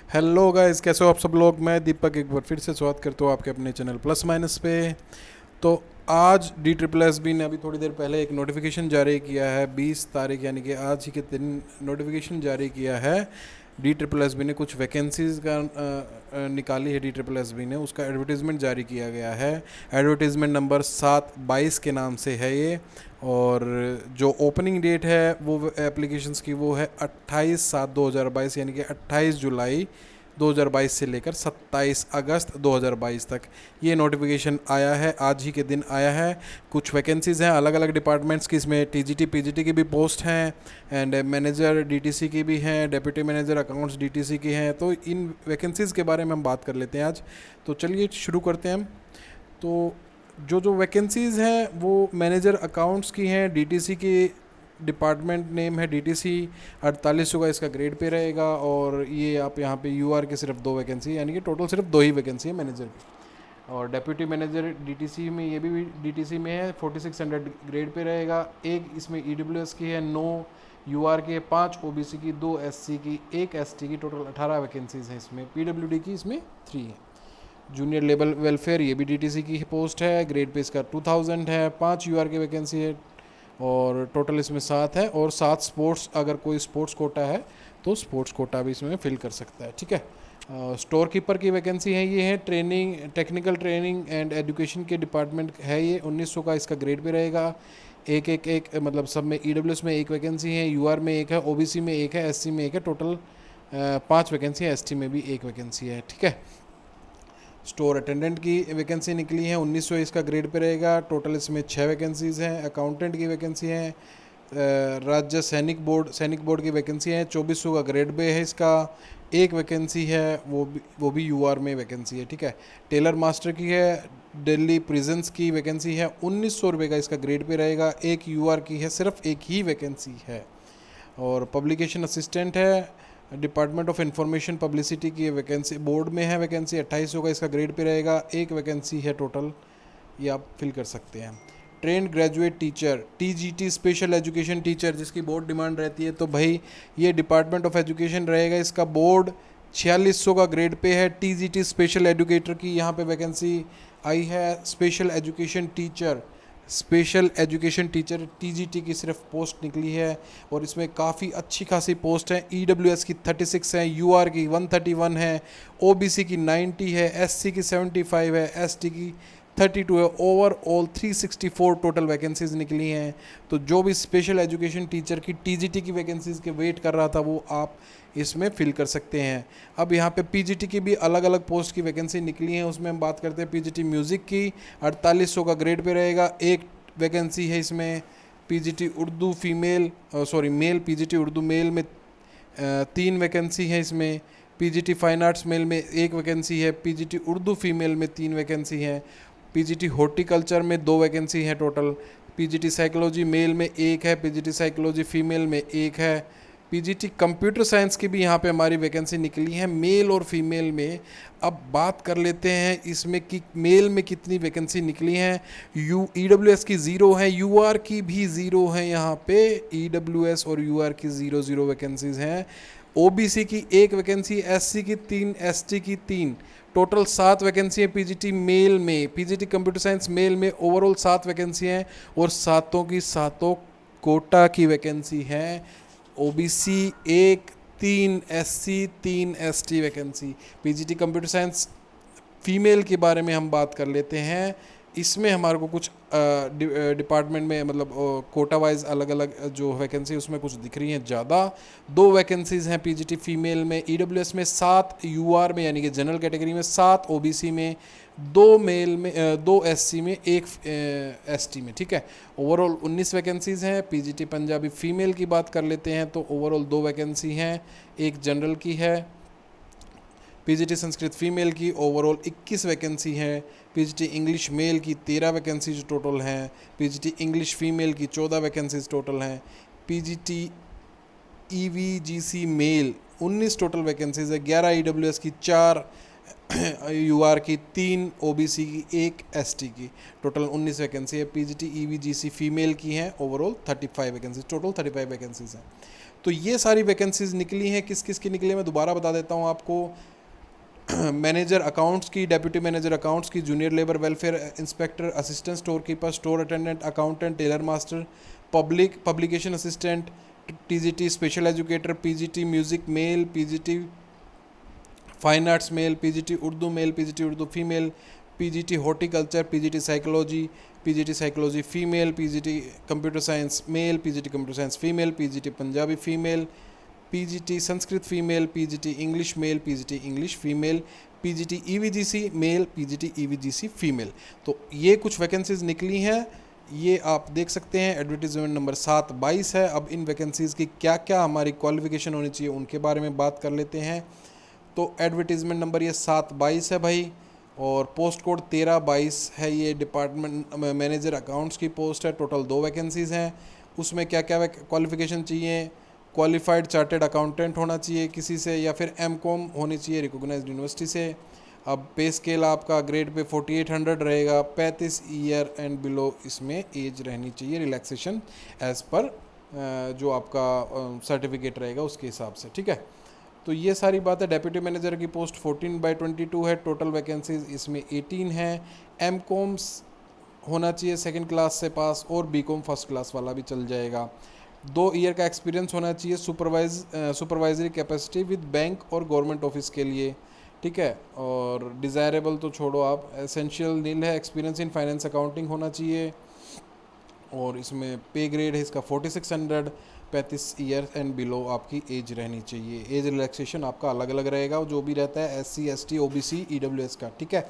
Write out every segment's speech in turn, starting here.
Hello guys, कैसे हो आप सब लोग। मैं दीपक एक बार फिर से स्वागत करता हूँ आपके अपने चैनल प्लस माइनस पे। तो आज डी ट्रिपल एस बी ने अभी थोड़ी देर पहले एक नोटिफिकेशन जारी किया है, 20 तारीख यानी कि आज ही के दिन नोटिफिकेशन जारी किया है। डी ट्रिपल एस बी ने कुछ वैकेंसीज़ का निकाली है। डी ट्रिपल एस बी ने उसका एडवर्टीज़मेंट जारी किया गया है। एडवर्टीज़मेंट नंबर 7/22 के नाम से है ये। और जो ओपनिंग डेट है वो एप्लीकेशंस की वो है 28/7/2022 यानी कि 28 जुलाई 2022 से लेकर 27 अगस्त 2022 तक ये नोटिफिकेशन आया है, आज ही के दिन आया है। कुछ वैकेंसीज़ हैं अलग अलग डिपार्टमेंट्स की, इसमें टीजीटी पीजीटी की भी पोस्ट हैं एंड मैनेजर डीटीसी की भी हैं, डेप्यूटी मैनेजर अकाउंट्स डीटीसी की हैं। तो इन वैकेंसीज़ के बारे में हम बात कर लेते हैं आज। तो चलिए शुरू करते हैं हम। तो जो वैकेंसीज़ हैं वो मैनेजर अकाउंट्स की हैं। डीटीसी की डिपार्टमेंट नेम है डीटीसी। 4800 का इसका ग्रेड पे रहेगा। और ये आप यहाँ पे यूआर के सिर्फ 2 वैकेंसी, यानी कि टोटल सिर्फ 2 ही वैकेंसी है मैनेजर की। और डेप्यूटी मैनेजर डीटीसी में, ये भी डीटीसी में है, 4600 ग्रेड पे रहेगा। एक इसमें ईडब्ल्यूएस की है, 9 यूआर की है, 5 ओबीसी की, 2 एससी की, 1 एसटी की, टोटल 18 वैकेंसीज़ हैं इसमें। पीडब्ल्यूडी की इसमें 3 है। जूनियर लेवल वेलफेयर, ये भी डीटीसी की पोस्ट है, ग्रेड पे इसका 2000 है। 5 यूआर की वैकेंसी है और टोटल इसमें 7 है। और 7 स्पोर्ट्स, अगर कोई स्पोर्ट्स कोटा है तो स्पोर्ट्स कोटा भी इसमें फिल कर सकता है, ठीक है। स्टोर कीपर की वैकेंसी है, ये है training, technical training and education के डिपार्टमेंट है ये। 1900 का इसका ग्रेड पे रहेगा। एक मतलब सब में ईडब्ल्यूएस में 1 वैकेंसी है, यूआर में 1 है, ओबीसी में 1 है, एससी में 1 है। टोटल 5 वैकेंसी है, एसटी में भी 1 वैकेंसी है, ठीक है। स्टोर अटेंडेंट की वैकेंसी निकली है, 1900 इसका ग्रेड पे रहेगा। टोटल इसमें 6 वैकेंसीज़ हैं। अकाउंटेंट की वैकेंसी है, राज्य सैनिक बोर्ड की वैकेंसी है, 2400 का ग्रेड पे है इसका। 1 वैकेंसी है, वो भी यूआर में वैकेंसी है, ठीक है। टेलर मास्टर की है, दिल्ली प्रिजन्स की वैकेंसी है, 1900 रुपये का इसका ग्रेड पे रहेगा। 1 यूआर की है, सिर्फ 1 ही वैकेंसी है। और पब्लिकेशन असिस्टेंट है, डिपार्टमेंट ऑफ इंफॉर्मेशन पब्लिसिटी की वैकेंसी बोर्ड में है, वैकेंसी 2800 का इसका ग्रेड पे रहेगा। 1 वैकेंसी है टोटल, ये आप फिल कर सकते हैं। Trained graduate teacher, TGT special education teacher, जिसकी बोर्ड डिमांड रहती है, तो भाई ये डिपार्टमेंट ऑफ एजुकेशन रहेगा। इसका बोर्ड 4600 का ग्रेड पे है। टीजीटी स्पेशल एजुकेटर की यहाँ पे वैकेंसी आई है। स्पेशल एजुकेशन टीचर टीजीटी की सिर्फ पोस्ट निकली है और इसमें काफ़ी अच्छी खासी पोस्ट है। ईडब्ल्यूएस की 36 है, यूआर की 131 है, ओबीसी की 90 है, एससी की 75 है, एसटी की 32 है। ओवरऑल 364 टोटल वैकेंसीज निकली हैं। तो जो भी स्पेशल एजुकेशन टीचर की टीजीटी की वैकेंसीज के वेट कर रहा था वो आप इसमें फिल कर सकते हैं। अब यहाँ पे पीजीटी की भी अलग अलग पोस्ट की वैकेंसी निकली हैं, उसमें हम बात करते हैं पीजीटी म्यूज़िक की। 4800 का ग्रेड पे रहेगा। 1 वैकेंसी है इसमें। PGT Urdu male PGT Urdu male में 3 वैकेंसी है इसमें। पीजीटी फाइन आर्ट्स मेल में 1 वैकेंसी है। पीजीटी उर्दू फीमेल में 3 वैकेंसी है। पीजीटी हॉर्टिकल्चर में 2 वैकेंसी है टोटल। पीजीटी साइकोलॉजी मेल में 1 है, पीजीटी साइकोलॉजी फीमेल में 1 है। पीजीटी कंप्यूटर साइंस की भी यहाँ पे हमारी वैकेंसी निकली है, मेल और फीमेल में। अब बात कर लेते हैं इसमें कि मेल में कितनी वैकेंसी निकली हैं। ईडब्ल्यूएस की 0 है, यूआर की भी 0 है। यहाँ पे ईडब्ल्यूएस और यूआर की 0 वैकेंसीज हैं। ओबीसी की 1 वैकेंसी, एससी की 3, एसटी की 3, टोटल 7 वैकेंसी है पीजीटी मेल में। पीजीटी कंप्यूटर साइंस मेल में ओवरऑल 7 वैकेंसी हैं और सातों की सातों कोटा की वैकेंसी हैं। OBC 1, 3 SC, 3 ST vacancy. PGT computer science female के बारे में हम बात कर लेते हैं। इसमें हमारे को कुछ डिपार्टमेंट में मतलब कोटा वाइज अलग अलग जो वैकेंसी उसमें कुछ दिख रही हैं ज़्यादा। 2 वैकेंसीज़ हैं पीजीटी फीमेल में। ईडब्ल्यूएस में 7, यूआर में यानी कि जनरल कैटेगरी में 7, ओबीसी में 2, मेल में 2, एससी में 1, एसटी में, ठीक है। ओवरऑल 19 वैकेंसीज़ हैं। पीजीटी पंजाबी फीमेल की बात कर लेते हैं तो ओवरऑल 2 वैकेंसी हैं, 1 जनरल की है। पीजीटी संस्कृत फीमेल की ओवरऑल 21 वैकेंसी हैं। पीजीटी इंग्लिश मेल की 13 वैकेंसीज टोटल हैं। पीजीटी इंग्लिश फीमेल की 14 वैकेंसीज टोटल हैं। PGT EVGC mail 19 total vacancies है। 11 ईडब्ल्यूएस की, 4 यूआर की, 3 ओबीसी की, 1 एसटी की, टोटल 19 वैकेंसी है। पीजीटी ईवीजीसी फीमेल की हैं ओवरऑल 35 वैकेंसी, टोटल 35 वैकेंसीज हैं। तो ये सारी वैकेंसीज निकली हैं। किस किस की निकली है मैं दोबारा बता देता हूँ आपको। मैनेजर अकाउंट्स की, डेप्यूटी मैनेजर अकाउंट्स की, junior labour welfare inspector, assistant store keeper, store attendant, accountant, tailor master, publication assistant, TGT special educator, PGT music male, PGT fine arts male, PGT Urdu female, PGT horticulture, PGT psychology female, PGT computer science male, PGT computer science female, PGT Punjabi female, PGT Sanskrit female, PGT English male, PGT English female, PGT EVGC male, PGT EVGC female. तो ये कुछ vacancies निकली हैं, ये आप देख सकते हैं। एडवर्टीजमेंट नंबर 7/22 है। अब इन वैकेंसीज़ की क्या क्या हमारी क्वालिफिकेशन होनी चाहिए उनके बारे में बात कर लेते हैं। तो एडवर्टीजमेंट नंबर ये 7/22 है भाई, और पोस्ट कोड 13/22 है। ये डिपार्टमेंट मैनेजर अकाउंट्स की पोस्ट है। टोटल 2 वैकेंसीज़ हैं। उसमें क्या क्या क्वालिफिकेशन चाहिए? क्वालिफाइड चार्टेड अकाउंटेंट होना चाहिए किसी से, या फिर एमकॉम होनी चाहिए रिकॉग्नाइज्ड यूनिवर्सिटी से। अब पे स्केल आपका ग्रेड पे 4800 रहेगा। 35 ईयर एंड बिलो इसमें एज रहनी चाहिए, रिलैक्सेशन एज पर जो आपका सर्टिफिकेट रहेगा उसके हिसाब से, ठीक है। तो ये सारी बात है। डेप्यूटी मैनेजर की पोस्ट 14/22 है। टोटल वैकेंसीज इसमें 18 हैं। एमकॉम्स होना चाहिए 2nd क्लास से पास, और बीकॉम 1st क्लास वाला भी चल जाएगा। 2 ईयर का एक्सपीरियंस होना चाहिए सुपरवाइजरी कैपेसिटी विद बैंक और गवर्नमेंट ऑफिस के लिए, ठीक है। और डिज़ायरेबल तो छोड़ो आप, एसेंशियल नील है। एक्सपीरियंस इन फाइनेंस अकाउंटिंग होना चाहिए, और इसमें पे ग्रेड है इसका 4600। 35 ईयर एंड बिलो आपकी एज रहनी चाहिए। एज रिलैक्सेशन आपका अलग अलग रहेगा, जो भी रहता है SC ST OBC EWS का, ठीक है।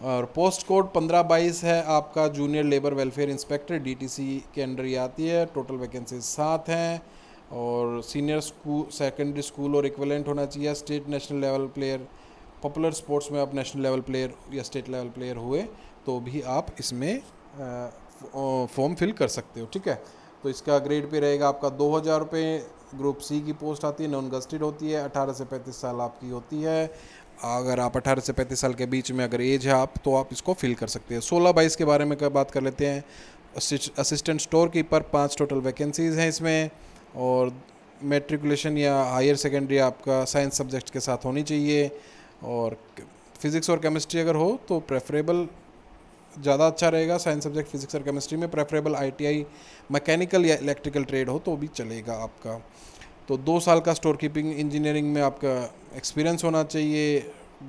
और पोस्ट कोड 15/22 है आपका, junior labour welfare inspector DTC के अंडर ही आती है। टोटल वैकेंसीज 7 हैं। और सीनियर स्कूल, सेकेंडरी स्कूल और इक्विवेलेंट होना चाहिए। State national level player, popular sports में आप नेशनल लेवल प्लेयर या स्टेट लेवल प्लेयर हुए तो भी आप इसमें फॉर्म फिल कर सकते हो, ठीक है। तो इसका ग्रेड पे रहेगा आपका 2000 रुपये। ग्रुप C की पोस्ट आती है, नॉन गस्टेड होती है। 18 से 35 साल आपकी होती है। अगर आप 18 से 35 साल के बीच में अगर एज है आप, तो आप इसको फिल कर सकते हैं। 16/22 के बारे में बात कर लेते हैं। Assistant store keeper 5 total vacancies हैं इसमें। और मेट्रिकुलेशन या हायर सेकेंडरी आपका साइंस सब्जेक्ट के साथ होनी चाहिए। और फिज़िक्स और केमिस्ट्री अगर हो तो प्रेफरेबल ज़्यादा अच्छा रहेगा। साइंस सब्जेक्ट फिजिक्स और केमिस्ट्री में प्रेफरेबल ITI मैकेनिकल या इलेक्ट्रिकल ट्रेड हो तो भी चलेगा आपका। तो 2 साल का स्टोर कीपिंग इंजीनियरिंग में आपका एक्सपीरियंस होना चाहिए।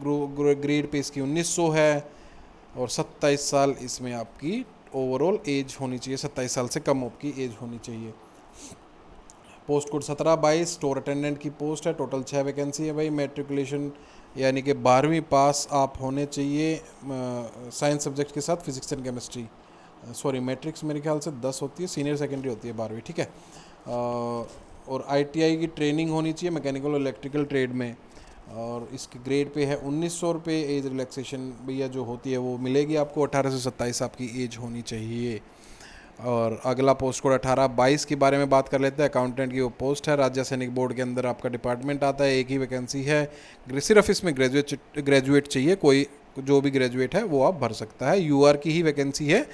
ग्रेड पे इसकी 1900 है। और 27 साल इसमें आपकी ओवरऑल एज होनी चाहिए। 27 साल से कम आपकी एज होनी चाहिए। पोस्ट कोड 17/22 स्टोर अटेंडेंट की पोस्ट है। टोटल 6 वैकेंसी है भाई। मेट्रिकुलेशन यानी कि 12वीं पास आप होने चाहिए साइंस सब्जेक्ट के साथ, physics and chemistry. Sorry, matrix मेरे ख्याल से 10 होती है, सीनियर सेकेंडरी होती है 12वीं, ठीक है। और ITI की ट्रेनिंग होनी चाहिए मैकेनिकल और इलेक्ट्रिकल ट्रेड में। और इसके ग्रेड पे है 1900 रुपये। एज रिलैक्सेशन भैया जो होती है वो मिलेगी आपको। 18 से 27 आपकी एज होनी चाहिए। और अगला पोस्ट कोड 18/22 के बारे में बात कर लेते हैं। अकाउंटेंट की वो पोस्ट है। राज्य सैनिक बोर्ड के अंदर आपका डिपार्टमेंट आता है। एक ही वैकेंसी है। सिर्फ इसमें ग्रेजुएट चाहिए। कोई जो भी ग्रेजुएट है वो आप भर सकता है। UR की ही वैकेंसी है।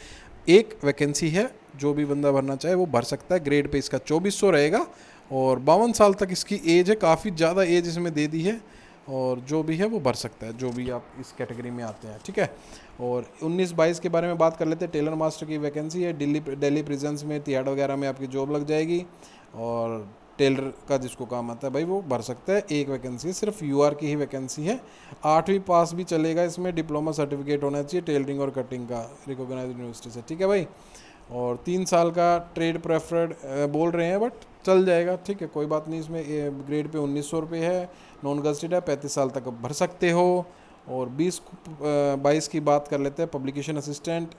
एक वैकेंसी है, जो भी बंदा भरना चाहे वो भर सकता है। ग्रेड पे इसका 2400 रहेगा। और 52 साल तक इसकी एज है। काफ़ी ज़्यादा एज इसमें दे दी है। और जो भी है वो भर सकता है, जो भी आप इस कैटेगरी में आते हैं, ठीक है। और 19/22 के बारे में बात कर लेते हैं। टेलर मास्टर की वैकेंसी है। दिल्ली प्रिजन्स में, तिहाड़ वगैरह में आपकी जॉब लग जाएगी। और टेलर का जिसको काम आता है भाई वो भर सकता है। एक वैकेंसी है, सिर्फ UR की ही वैकेंसी है। 8वीं पास भी चलेगा। इसमें डिप्लोमा सर्टिफिकेट होना चाहिए टेलरिंग और कटिंग का, रिकॉग्नाइज्ड यूनिवर्सिटी से, ठीक है भाई। और 3 साल का ट्रेड प्रेफर्ड बोल रहे हैं, बट चल जाएगा, ठीक है, कोई बात नहीं। इसमें ग्रेड पे 1900 रुपये है। नॉन गस्टेड है। 35 साल तक भर सकते हो। और 20/22 की बात कर लेते हैं। पब्लिकेशन असिस्टेंट,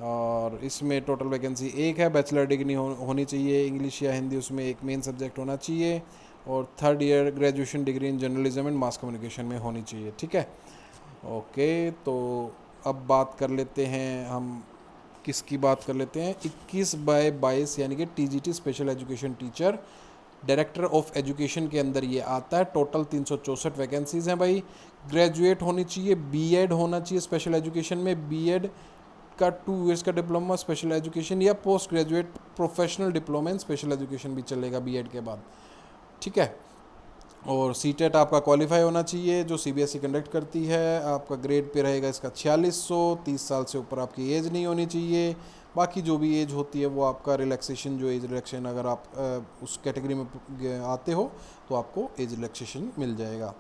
और इसमें टोटल वैकेंसी 1 है। बैचलर डिग्री होनी चाहिए इंग्लिश या हिंदी, उसमें एक मेन सब्जेक्ट होना चाहिए। और 3rd year graduation degree in journalism and mass communication में होनी चाहिए, ठीक है। ओके, तो अब बात कर लेते हैं हम, किसकी बात कर लेते हैं। 21/22 यानी कि TGT special education teacher, director of education के अंदर ये आता है। टोटल 364 वैकेंसीज़ हैं भाई। ग्रेजुएट होनी चाहिए। BEd होना चाहिए स्पेशल एजुकेशन में। BEd का 2 इयर्स का डिप्लोमा स्पेशल एजुकेशन, या post graduate professional diploma in special education भी चलेगा BEd के बाद। ठीक है। और सीटेट आपका क्वालिफाई होना चाहिए, जो सीबीएसई कंडक्ट करती है। आपका ग्रेड पे रहेगा इसका 4600, 30 साल से ऊपर आपकी एज नहीं होनी चाहिए। बाकी जो भी एज होती है वो आपका रिलैक्सेशन, जो एज रिलैक्सेशन अगर आप उस कैटेगरी में आते हो तो आपको एज रिलैक्सेशन मिल जाएगा।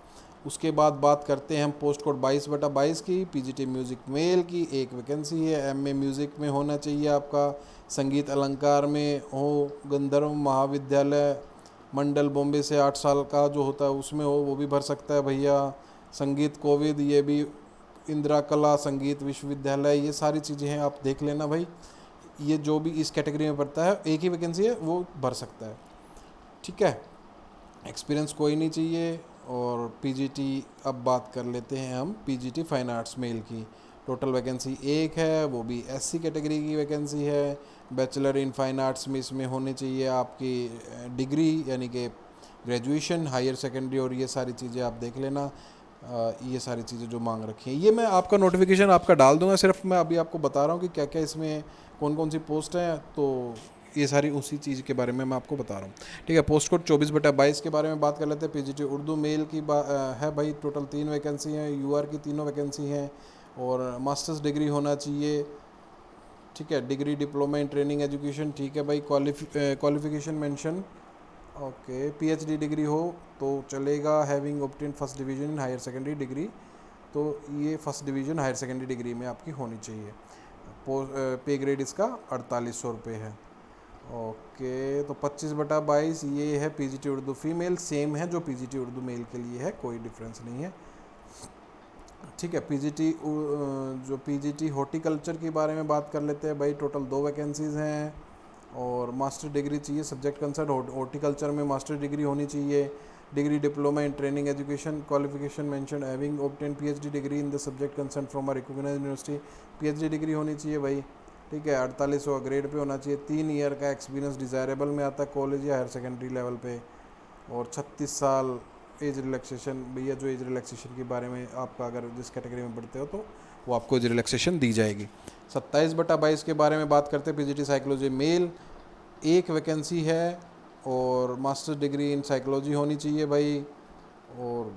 उसके बाद बात करते हैं हम पोस्ट कोड 22/22 की। पीजीटी म्यूज़िक मेल की एक वैकेंसी है। एमए म्यूज़िक में होना चाहिए आपका, संगीत अलंकार में हो, गंधर्व महाविद्यालय मंडल बॉम्बे से 8 साल का जो होता है उसमें हो, वो भी भर सकता है भैया। संगीत कोविद, ये भी इंदिरा कला संगीत विश्वविद्यालय, ये सारी चीज़ें हैं, आप देख लेना भाई। ये जो भी इस कैटेगरी में पड़ता है, एक ही वैकेंसी है, वो भर सकता है। ठीक है, एक्सपीरियंस कोई नहीं चाहिए। और पीजीटी, अब बात कर लेते हैं हम पीजीटी फाइन आर्ट्स मेल की। टोटल वैकेंसी एक है, वो भी एससी कैटेगरी की वैकेंसी है। बैचलर इन फाइन आर्ट्स में इसमें होनी चाहिए आपकी डिग्री, यानी कि ग्रेजुएशन, हायर सेकेंडरी, और ये सारी चीज़ें आप देख लेना। ये सारी चीज़ें जो मांग रखी हैं, ये मैं आपका नोटिफिकेशन आपका डाल दूंगा। सिर्फ मैं अभी आपको बता रहा हूँ कि क्या क्या इसमें कौन कौन सी पोस्ट हैं, तो ये सारी उसी चीज़ के बारे में मैं आपको बता रहा हूँ। ठीक है, पोस्ट कोड 24/22 के बारे में बात कर लेते हैं। पीजीटी उर्दू मेल की है भाई। टोटल 3 वैकेंसी हैं, यूआर की तीनों वैकेंसी हैं, और मास्टर्स डिग्री होना चाहिए। ठीक है, degree diploma in training education, ठीक है भाई। Qualification mention, okay, PhD degree हो तो चलेगा। Having obtain first division in higher secondary degree, तो ये first division higher secondary degree में आपकी होनी चाहिए। पे ग्रेड इसका 4800 रुपये है। ओके, तो 25/22 ये है पीजीटी उर्दू फीमेल, सेम है जो पीजीटी उर्दू मेल के लिए है, कोई डिफरेंस नहीं है। ठीक है, पीजीटी जो पीजीटी हॉर्टिकल्चर के बारे में बात कर लेते हैं भाई। टोटल 2 वैकेंसीज़ हैं, और मास्टर डिग्री चाहिए। सब्जेक्ट कंसर्न हॉर्टिकल्चर में मास्टर डिग्री होनी चाहिए। Degree diploma in training education, qualification mention having obtain PhD degree in the subject concern from a recognised university, PhD degree होनी चाहिए भाई। ठीक है, 4800 ग्रेड पे होना चाहिए। 3 ईयर का एक्सपीरियंस डिज़ायरेबल में आता है, कॉलेज या हायर सेकेंडरी लेवल पे। और 36 साल एज रिलैक्सेशन भैया, जो एज रिलैक्सेशन के बारे में आपका अगर जिस कैटेगरी में पढ़ते हो तो वो आपको एज रिलैक्सेशन दी जाएगी। 27/22 के बारे में बात करते हैं। पीजीटी साइकोलॉजी मेल, एक वैकेंसी है, और मास्टर्स डिग्री इन साइकोलॉजी होनी चाहिए भाई। और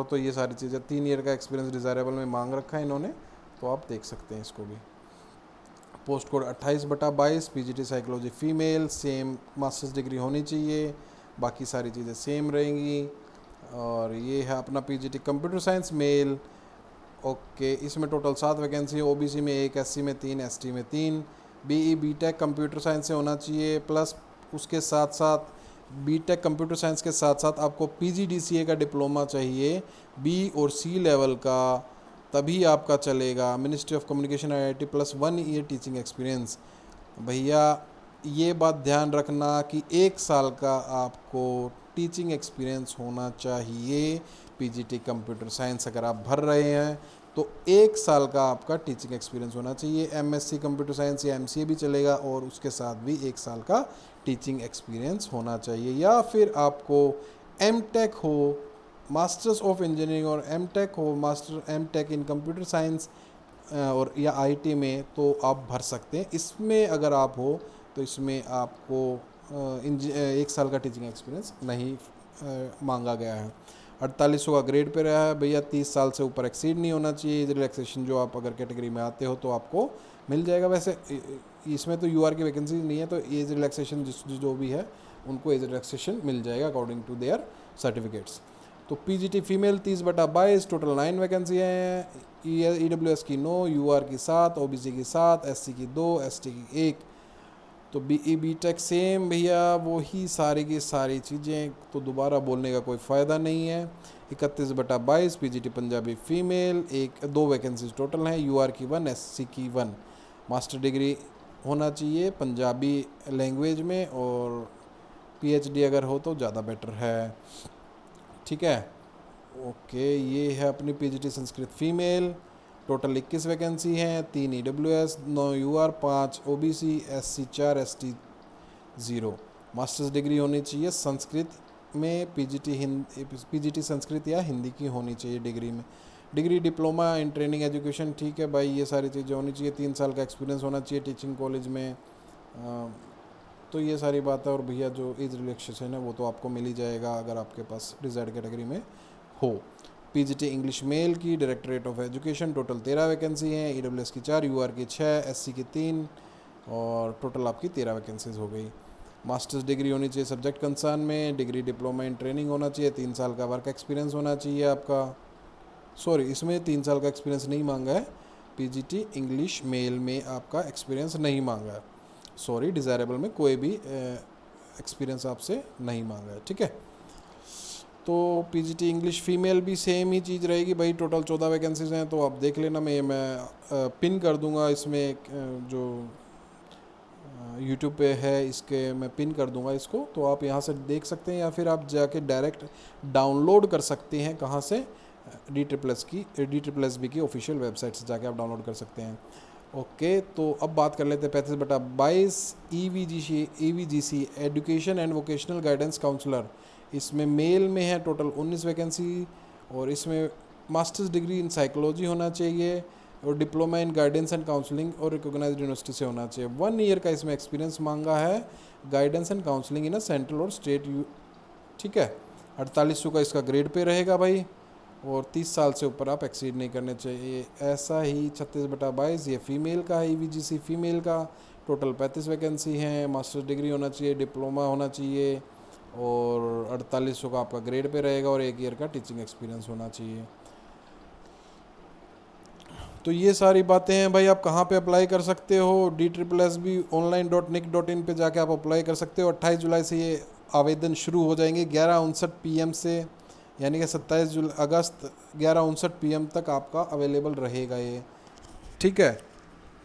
तो ये सारी चीज़ें, 3 ईयर का एक्सपीरियंस डिज़ायरेबल में मांग रखा है इन्होंने, तो आप देख सकते हैं इसको भी। Post code 28/22 PGT psychology female, same masters degree होनी चाहिए, बाकी सारी चीज़ें सेम रहेंगी। और ये है अपना PGT computer science male. Okay, इसमें टोटल 7 वैकेंसी है। ओबीसी में 1, एससी में 3, एसटी में 3। बीई बीटेक कंप्यूटर साइंस से होना चाहिए, प्लस उसके साथ साथ बीटेक कंप्यूटर साइंस के साथ साथ आपको पीजीडीसीए का डिप्लोमा चाहिए, बी और सी लेवल का, तभी आपका चलेगा। Ministry of communication IIT plus 1 year teaching experience. भैया ये बात ध्यान रखना कि 1 साल का आपको टीचिंग एक्सपीरियंस होना चाहिए। पीजीटी कंप्यूटर साइंस अगर आप भर रहे हैं तो 1 साल का आपका टीचिंग एक्सपीरियंस होना चाहिए। एमएससी कंप्यूटर साइंस या एमसीए भी चलेगा, और उसके साथ भी 1 साल का टीचिंग एक्सपीरियंस होना चाहिए। या फिर आपको एमटेक हो, मास्टर्स ऑफ इंजीनियरिंग, और एमटेक हो, master M Tech in computer science और या आईटी में, तो आप भर सकते हैं। इसमें अगर आप हो तो इसमें आपको 1 साल का टीचिंग एक्सपीरियंस नहीं मांगा गया है। 4800 का ग्रेड पे रहा है भैया। 30 साल से ऊपर एक्सीड नहीं होना चाहिए। एज रिलैक्सेशन जो आप अगर कैटेगरी में आते हो तो आपको मिल जाएगा। वैसे इसमें तो यूआर की वैकेंसी नहीं है, तो एज रिलैक्सेशन जो भी है उनको एज रिलैक्सेशन मिल जाएगा अकॉर्डिंग टू देयर सर्टिफिकेट्स। तो पीजीटी फीमेल 30/22, टोटल 9 वैकेंसी हैं। ईडब्ल्यूएस की 9, यूआर की 7, ओबीसी की 7, एससी की 2, एसटी की 1। तो बीई बीटेक सेम भैया, वही सारी की सारी चीज़ें, तो दोबारा बोलने का कोई फ़ायदा नहीं है। 31/22 PGT Punjabi female, 2 vacancies total हैं, यूआर की 1, एससी की 1। मास्टर डिग्री होना चाहिए पंजाबी लैंग्वेज में, और पीएचडी अगर हो तो ज़्यादा बेटर है। ठीक है, ओके, ये है अपनी PGT Sanskrit female. Total 21 vacancy हैं, 3 EWS, 9 UR, 5 OBC, SC 4, ST 0। Masters degree होनी चाहिए संस्कृत में, पीजीटी संस्कृत या हिंदी की होनी चाहिए डिग्री में। Degree diploma in training education, ठीक है भाई, ये सारी चीज़ें होनी चाहिए। 3 साल का एक्सपीरियंस होना चाहिए टीचिंग कॉलेज में। तो ये सारी बात है। और भैया जो एज रिलैक्सेशन है वो तो आपको मिल ही जाएगा अगर आपके पास डिज़ायर्ड कैटेगरी में हो। पीजीटी इंग्लिश मेल की directorate of education total 13 vacancy हैं, ईडब्ल्यूएस की 4, यूआर की 6, एससी की 3 और टोटल आपकी 13 वैकेंसीज हो गई। मास्टर्स डिग्री होनी चाहिए सब्जेक्ट कंसर्न में, डिग्री डिप्लोमा इन ट्रेनिंग होना चाहिए, 3 साल का वर्क एक्सपीरियंस होना चाहिए आपका। सॉरी, इसमें 3 साल का एक्सपीरियंस नहीं मांगा है, पीजीटी इंग्लिश मेल में आपका एक्सपीरियंस नहीं मांगा है। सॉरी, डिज़ायरेबल में कोई भी एक्सपीरियंस आपसे नहीं मांगा है, ठीक है। तो पीजीटी इंग्लिश फीमेल भी सेम ही चीज़ रहेगी भाई। टोटल 14 वैकेंसीज हैं, तो आप देख लेना। मैं पिन कर दूंगा इसमें जो यूट्यूब पे है, इसके मैं पिन कर दूंगा इसको, तो आप यहाँ से देख सकते हैं या फिर आप जाके डायरेक्ट डाउनलोड कर सकते हैं। कहाँ से? DSSS की ऑफिशियल वेबसाइट से जाके आप डाउनलोड कर सकते हैं। ओके, तो अब बात कर लेते हैं 35/22 EVGC education and vocational guidance counsellor. इसमें मेल में है टोटल 19 वैकेंसी, और इसमें मास्टर्स डिग्री इन साइकोलॉजी होना चाहिए और diploma in guidance and counselling और रिकॉग्नाइज्ड यूनिवर्सिटी से होना चाहिए। 1 ईयर का इसमें एक्सपीरियंस मांगा है guidance and counselling in a central और स्टेट ठीक है। 4800 का इसका ग्रेड पे रहेगा भाई, और 30 साल से ऊपर आप एक्सीड नहीं करने चाहिए। ऐसा ही 36/22 ये फीमेल का है, EVGC फीमेल का। टोटल 35 वैकेंसी हैं, मास्टर्स डिग्री होना चाहिए, डिप्लोमा होना चाहिए, और 4800 का आपका ग्रेड पे रहेगा, और 1 ईयर का टीचिंग एक्सपीरियंस होना चाहिए। तो ये सारी बातें हैं भाई। आप कहाँ पे अप्लाई कर सकते हो? DSSB online.nic.in पे जाके आप अप्लाई कर सकते हो। 28 जुलाई से ये आवेदन शुरू हो जाएंगे 11:59 PM से, यानी कि 27 अगस्त 11:59 PM तक आपका अवेलेबल रहेगा ये, ठीक है।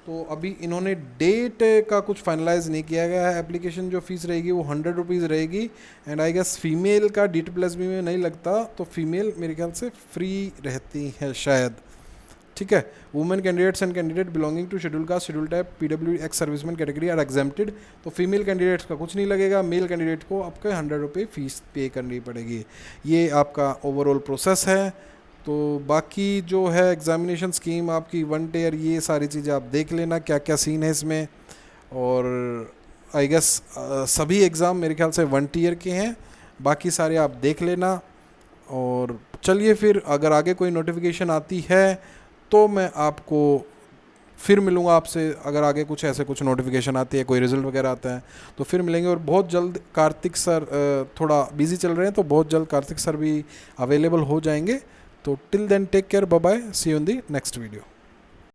तो अभी इन्होंने डेट का कुछ फाइनलाइज नहीं किया गया है। एप्लीकेशन जो फीस रहेगी वो 100 रुपीज़ रहेगी, एंड आई गेस फीमेल का DSSB में नहीं लगता, तो फीमेल मेरे ख्याल से फ्री रहती है शायद, ठीक है। Women candidates and candidate belonging to schedule caste, schedule type, PW ex serviceman category are exempted. तो फीमेल कैंडिडेट्स का कुछ नहीं लगेगा, मेल कैंडिडेट को आपके 100 रुपये फीस पे करनी पड़ेगी। ये आपका ओवरऑल प्रोसेस है। तो बाकी जो है एग्जामिनेशन स्कीम आपकी 1 ईयर, ये सारी चीज़ें आप देख लेना क्या क्या सीन है इसमें। और आई गेस सभी एग्ज़ाम मेरे ख्याल से 1 ईयर के हैं, बाकी सारे आप देख लेना। और चलिए फिर, अगर आगे कोई नोटिफिकेशन आती है तो मैं आपको फिर मिलूँगा आपसे। अगर आगे कुछ ऐसे कुछ नोटिफिकेशन आती है, कोई रिज़ल्ट वगैरह आता है, तो फिर मिलेंगे। और बहुत जल्द कार्तिक सर थोड़ा बिजी चल रहे हैं, तो बहुत जल्द कार्तिक सर भी अवेलेबल हो जाएंगे। तो till then take care, bye bye, see you in the next video.